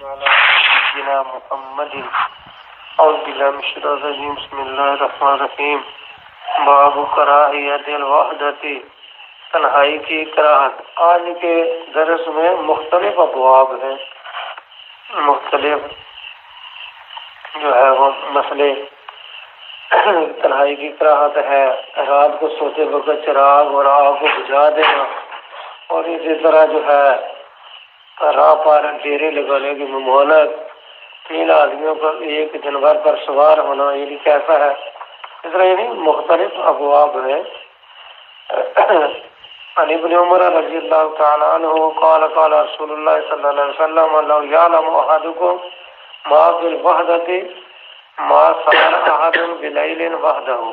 على سيدنا محمد اعوذ بالله من الشيطان الرجيم بسم الله الرحمن الرحيم باب کراہیت الوحدت تنہائی کی کراہت۔ آج کے درس میں مختلف ابواب ہیں، مختلف جو ہے وہ مسئلے۔ تنہائی کی کراہت ہے، رات کو سوتے وقت چراغ اور آگ کو بجھا دینا، اور اسی طرح جو ہے راہ پر ڈیرے لگانے کی ممانعت، 3 آدمیوں پر ایک جانور پر سوار ہونا یعنی کیسا ہے، اس طرح یعنی مختلف ابواب ہیں۔ عن ابن عمر رضی اللہ تعالی عنہ قال قال رسول اللہ صلی اللہ علیہ وسلم لو یعلم احدکم ما فی الوحدۃ ما سار احد بلیل وحدہ۔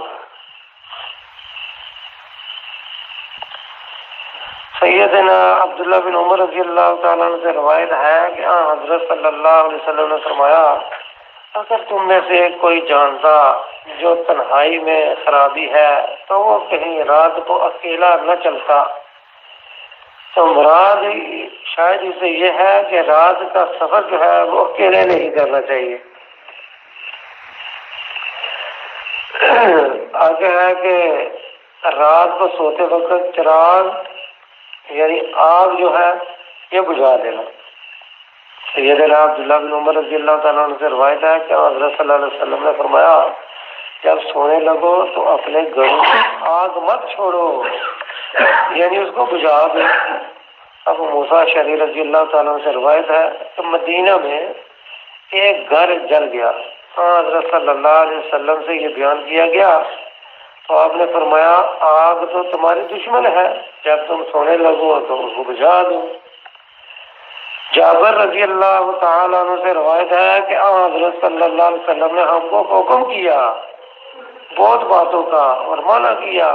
سیدنا عبداللہ بن عمر رضی اللہ تعالیٰ عنہ سے روایت ہے کہ حضرت صلی اللہ علیہ وسلم نے فرمایا، اگر تم میں سے کوئی جانتا جو تنہائی میں خرابی ہے تو وہ کہیں رات کو اکیلا نہ چلتا۔ تو مراد شاید اسے یہ ہے کہ رات کا سفر جو ہے وہ اکیلے نہیں کرنا چاہیے۔ آگے ہے کہ رات کو سوتے وقت چراغ یعنی آگ جو ہے یہ بجھا دینا۔ سیدنا عبداللہ بن عمر رضی اللہ تعالیٰ عنہ سے روایت ہے کہ حضرت صلی اللہ علیہ وسلم نے فرمایا، جب سونے لگو تو اپنے گھروں میں آگ مت چھوڑو، یعنی اس کو بجھا دو۔ ابو موسیٰ اشعری رضی اللہ تعالیٰ عنہ سے روایت ہے کہ مدینہ میں ایک گھر جل گیا، حضرت صلی اللہ علیہ وسلم سے یہ بیان کیا گیا تو آپ نے فرمایا، آگ تو تمہاری دشمن ہے، جب تم سونے لگو تو اس کو بجھا دو۔ جابر رضی اللہ تعالیٰ عنہ سے روایت ہے کہ حضرت صلی اللہ علیہ وسلم نے ہم کو حکم کیا بہت باتوں کا اور منع کیا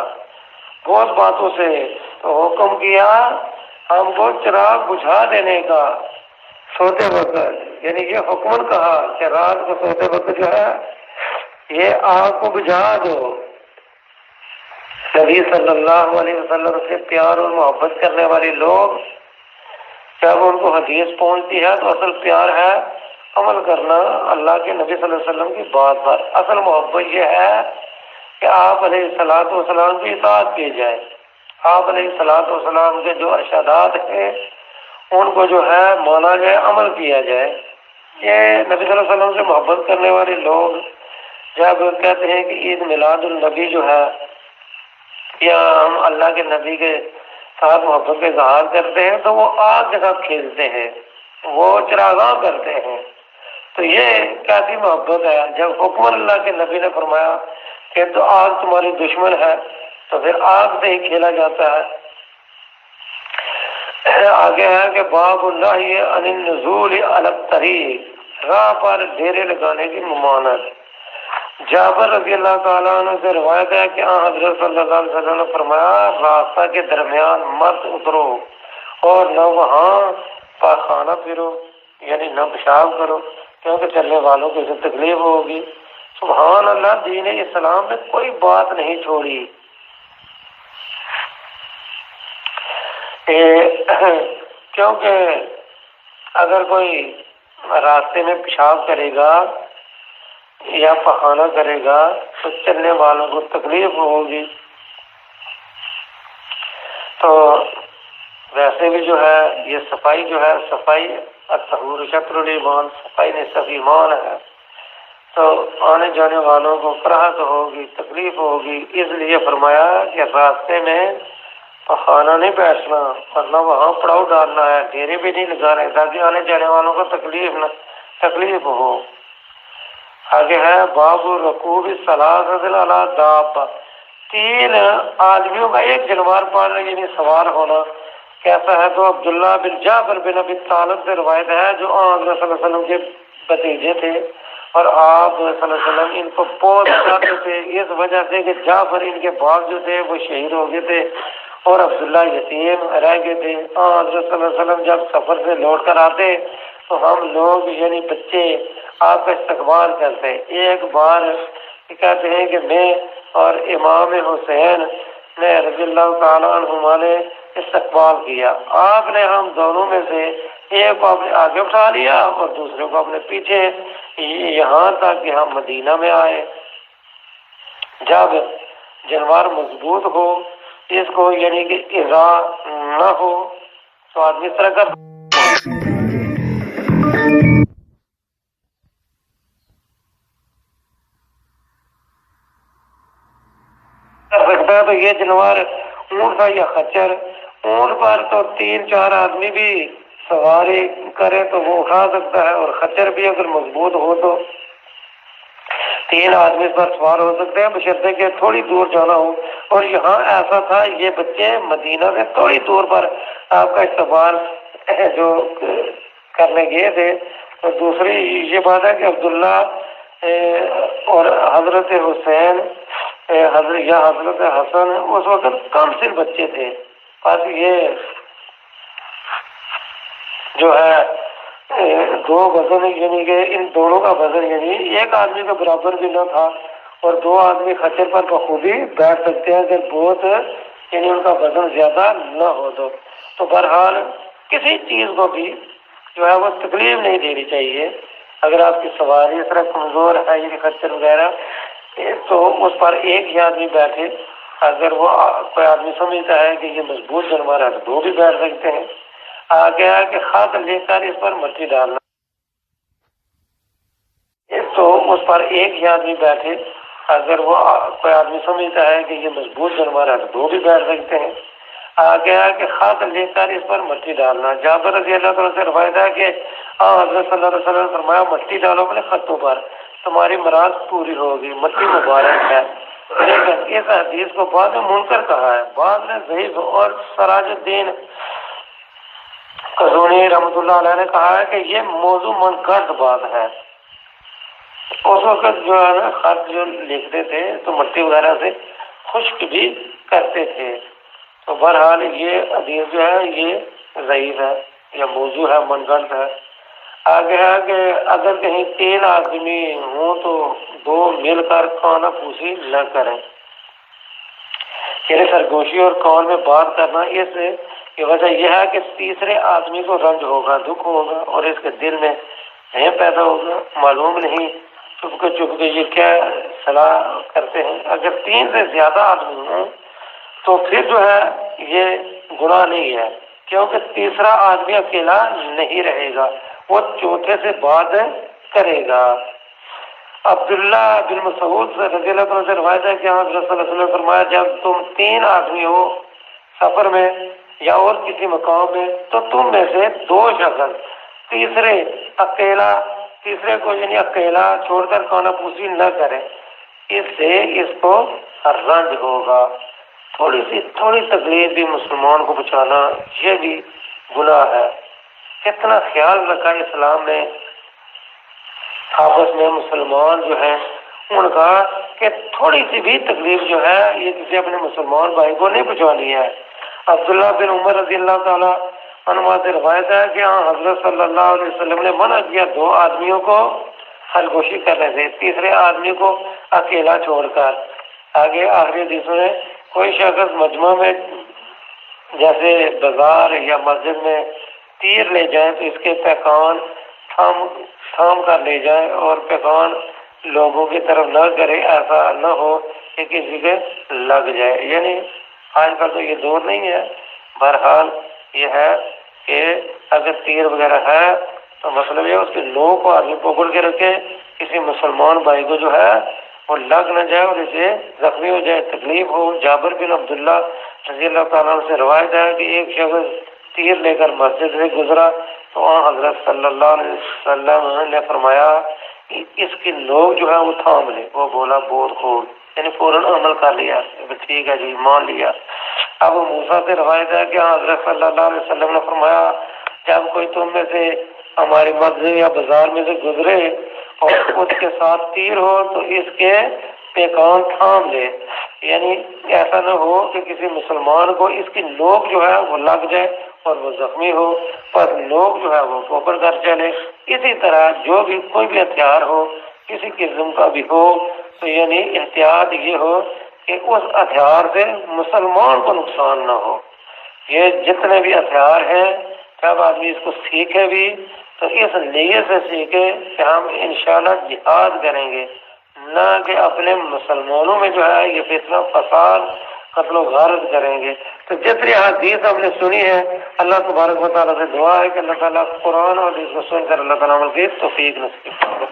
بہت باتوں سے، تو حکم کیا ہم کو چراغ بجھا دینے کا سوتے وقت، یعنی یہ حکم کہا کہ رات کو سوتے وقت جو ہے یہ آگ کو بجھا دو۔ نبی صلی اللہ علیہ وسلم سے پیار اور محبت کرنے والے لوگ جب ان کو حدیث پہنچتی ہے تو اصل پیار ہے عمل کرنا اللہ کے نبی صلی اللہ علیہ وسلم کی بات پر۔ اصل محبت یہ ہے کہ آپ علیہ الصلوۃ والسلام کی اطاعت کی جائے، آپ علیہ الصلوۃ والسلام کے جو ارشادات ہیں ان کو جو ہے مانا جائے، عمل کیا جائے۔ یہ نبی صلی اللہ علیہ وسلم سے محبت کرنے والے لوگ جب کہتے ہیں کہ عید میلاد النبی جو ہے یا ہم اللہ کے نبی کے ساتھ محبت کا اظہار کرتے ہیں تو وہ آگ کے ساتھ کھیلتے ہیں، وہ چراغاں کرتے ہیں۔ تو یہ کیسی محبت ہے، جب حکم اللہ کے نبی نے فرمایا کہ تو آگ تمہاری دشمن ہے تو پھر آگ سے ہی کھیلا جاتا ہے۔ آگے ہے کہ باب النہی عن النزول علی الطریق، راہ پر ڈیرے لگانے کی ممانعت۔ جابر رضی اللہ تعالیٰ عنہ سے روایت ہے کہ حضرت صلی اللہ علیہ وسلم نے فرمایا، راستہ کے درمیان مت اترو اور نہ وہاں پاخانہ پھرو، یعنی نہ پیشاب کرو، کیونکہ چلنے والوں کو اسے تکلیف ہوگی۔ سبحان اللہ، دین اسلام نے کوئی بات نہیں چھوڑی۔ کیونکہ اگر کوئی راستے میں پیشاب کرے گا یا پخانہ کرے گا تو چلنے والوں کو تکلیف ہوگی۔ تو ویسے بھی جو ہے یہ صفائی جو ہے، صفائی الطہور شطر الایمان، صفائی نصف ایمان ہے، تو آنے جانے والوں کو کراہت ہوگی، تکلیف ہوگی، اس لیے فرمایا کہ راستے میں پخانہ نہیں بیٹھنا ورنہ وہاں پڑاؤ ڈالنا ہے، ڈیرے بھی نہیں لگا رہے تاکہ آنے جانے والوں کو تکلیف ہو۔ آگے ہے باب رکوب ثلاثۃ علی دابہ، 3 آدمیوں کا ایک جانور پر یعنی سوار ہونا کیسا ہے؟ تو عبداللہ بن جعفر بن ابی طالب سے روایت ہے جو حضرت صلی اللہ علیہ وسلم کے بھتیجے تھے، اور آپ صلی اللہ علیہ وسلم ان کو بہت چاہتے تھے اس وجہ سے کہ جعفر ان کے باپ جو تھے وہ شہید ہو گئے تھے اور عبداللہ یتیم رہ گئے تھے۔ حضرت صلی اللہ علیہ وسلم جب سفر سے لوٹ کر آتے تو ہم لوگ یعنی بچے آپ کا استقبال کرتے۔ ایک بار کہتے ہیں کہ میں اور امام حسین نے رضی اللہ تعالیٰ عنہما نے استقبال کیا. آپ نے ہم دونوں میں سے ایک کو اپنے آگے اٹھا لیا اور دوسرے کو اپنے پیچھے، یہاں تک کہ ہم مدینہ میں آئے. جب جنوار مضبوط ہو، اس کو یعنی کہ ایذا نہ ہو، تو آدمی اس طرح کر سکتا ہے. تو یہ جنوار اونٹ کا یا خچر، اونٹ پر تو 3-4 آدمی بھی سواری کرے تو وہ اٹھا سکتا ہے، اور خچر بھی اگر مضبوط ہو تو 3 آدمی پر سوار ہو سکتے ہیں، بشرطے کہ تھوڑی دور جانا ہو. اور یہاں ایسا تھا، یہ بچے مدینہ سے تھوڑی دور پر آپ کا استقبال جو کرنے گئے تھے. تو دوسری یہ بات ہے کہ عبداللہ اور حضرت حسین حضرت حسن اس وقت کم سن بچے تھے. بس یہ جو ہے 2 وزن، یعنی کہ ان دونوں کا وزن یعنی ایک آدمی کے برابر بھی نہ تھا، اور 2 آدمی خچر پر بخوبی بیٹھ سکتے ہیں اگر بہت یعنی ان کا وزن زیادہ نہ ہو تو بہرحال کسی چیز کو بھی جو ہے وہ تکلیف نہیں دینی چاہیے. اگر آپ کی سواری اس طرح کمزور ہے یعنی خچر وغیرہ، تو اس پر ایک ہی آدمی بیٹھے. اگر وہ کوئی آدمی سمجھتا ہے کہ یہ مضبوط جانور ہے تو 2 بھی بیٹھ سکتے ہیں. آگے کہ خط لے کر اس پر مٹی ڈالنا، تو اس پر ایک ہی آدمی بیٹھے. اگر وہ کوئی آدمی سمجھتا ہے کہ یہ مضبوط جانور ہے تو 2 بھی بیٹھ سکتے ہیں. آگے کہ خط لے کر اس پر مٹی ڈالنا. جابر رضی اللہ تعالیٰ سے روایت ہے کہ حضرت صلی اللہ علیہ وسلم نے فرمایا مٹی ڈالو اپنے خطوں پر، تمہاری مراد پوری ہوگی. مٹی مبارک ہے. لیکن اس حدیث کو بعد میں منکر کہا ہے، بعد میں ضعیف. اور سراج الدین قزوینی رحمۃ اللہ علیہ نے کہا ہے کہ یہ موضوع منقطع بات ہے. اس وقت جو ہے نا خط جو لکھتے تھے تو مٹی وغیرہ سے خشک بھی کرتے تھے. تو بہرحال یہ حدیث جو ہے یہ ضعیف ہے یا موضوع ہے، منقطع ہے. آگے ہے کہ اگر کہیں 3 آدمی ہوں تو 2 مل کر کانا پھوسی نہ کریں. یعنی سرگوشی اور کان میں بات کرنا، اس کی وجہ یہ ہے کہ تیسرے آدمی کو رنج ہوگا، دکھ ہوگا، اور اس کے دل میں نہیں پیدا ہوگا. معلوم نہیں چپ کے یہ کیا صلاح کرتے ہیں. اگر 3 سے زیادہ آدمی ہوں تو پھر جو ہے یہ گناہ نہیں ہے، کیونکہ تیسرا آدمی اکیلا نہیں رہے گا، وہ چوتھے سے بات کرے گا. عبداللہ بن مسعود سے رضی اللہ عنہ سے روایت ہے کہ حضرت صلی اللہ علیہ وسلم نے فرمایا جب تم 3 آدمی ہو سفر میں یا اور کسی مقام میں تو تم میں سے 2 شخص تیسرے کو یعنی اکیلا چھوڑ کر کانا پوسی نہ کریں، اس سے اس کو رنج ہوگا. تھوڑی تکلیف بھی مسلمان کو بچانا یہ بھی گناہ ہے. کتنا خیال رکھا اسلام نے آپس میں مسلمان جو ہیں ان کا کہ تھوڑی سی بھی تکلیف جو ہے یہ کسی اپنے مسلمان بھائی کو نہیں پہنچانی ہے. عبداللہ بن عمر رضی اللہ تعالیٰ عنہ سے روایت ہے کہ حضرت صلی اللہ علیہ وسلم نے منع کیا 2 آدمیوں کو خرگوشی کرنے سے، تیسرے آدمی کو اکیلا چھوڑ کر. آگے آخری حدیث میں کوئی شخص مجمع میں جیسے بازار یا مسجد میں تیر لے جائیں تو اس کے پیکان تھام کر لے جائیں اور پیکان لوگوں کی طرف نہ کرے، ایسا نہ ہو کہ کسی کے لگ جائے. یعنی آج کل تو یہ دور نہیں ہے. بہرحال یہ ہے کہ اگر تیر وغیرہ ہے تو مطلب یہ اس کے نوک کو آدمی پکڑ کے رکھے، کسی مسلمان بھائی کو جو ہے وہ لگ نہ جائے اور اسے زخمی ہو جائے، تکلیف ہو. جابر بن عبداللہ رضی اللہ تعالیٰ عنہ سے روایت ہے کہ ایک شخص تیر لے کر مسجد سے گزرا تو حضرت صلی اللہ علیہ وسلم نے فرمایا اس کی نوک جو ہے وہ تھام لے. وہ بولا بہت خوب، یعنی فوراً عمل کر لیا، ٹھیک ہے جی مان لیا. اب موسیٰ سے روایت ہے کہ حضرت صلی اللہ علیہ وسلم نے فرمایا جب کوئی تم میں سے ہماری مسجد یا بازار میں سے گزرے اور اس کے ساتھ تیر ہو تو اس کے پیکان تھام لے. یعنی ایسا نہ ہو کہ کسی مسلمان کو اس کی نوک جو ہے وہ لگ جائے اور وہ زخمی ہو، پر لوگ جو ہے وہ پکڑ کر چلے. اسی طرح جو بھی کوئی بھی ہتھیار ہو کسی قسم کا بھی ہو تو یعنی احتیاط یہ ہو کہ اس ہتھیار سے مسلمان کو نقصان نہ ہو. یہ جتنے بھی ہتھیار ہیں جب آدمی اس کو سیکھے بھی تو اس نیت سے سیکھے کہ ہم انشاءاللہ جہاد کریں گے، نہ کہ اپنے مسلمانوں میں جو ہے یہ فتنہ فساد قتل و غارت کریں گے۔ تو جتنی حدیث ہم نے سنی ہے، اللہ تبارک و تعالیٰ سے دعا ہے کہ اللہ تعالیٰ قرآن اور حدیث کو سن کر اللہ تعالیٰ عمل کی توفیق نصیب کرے۔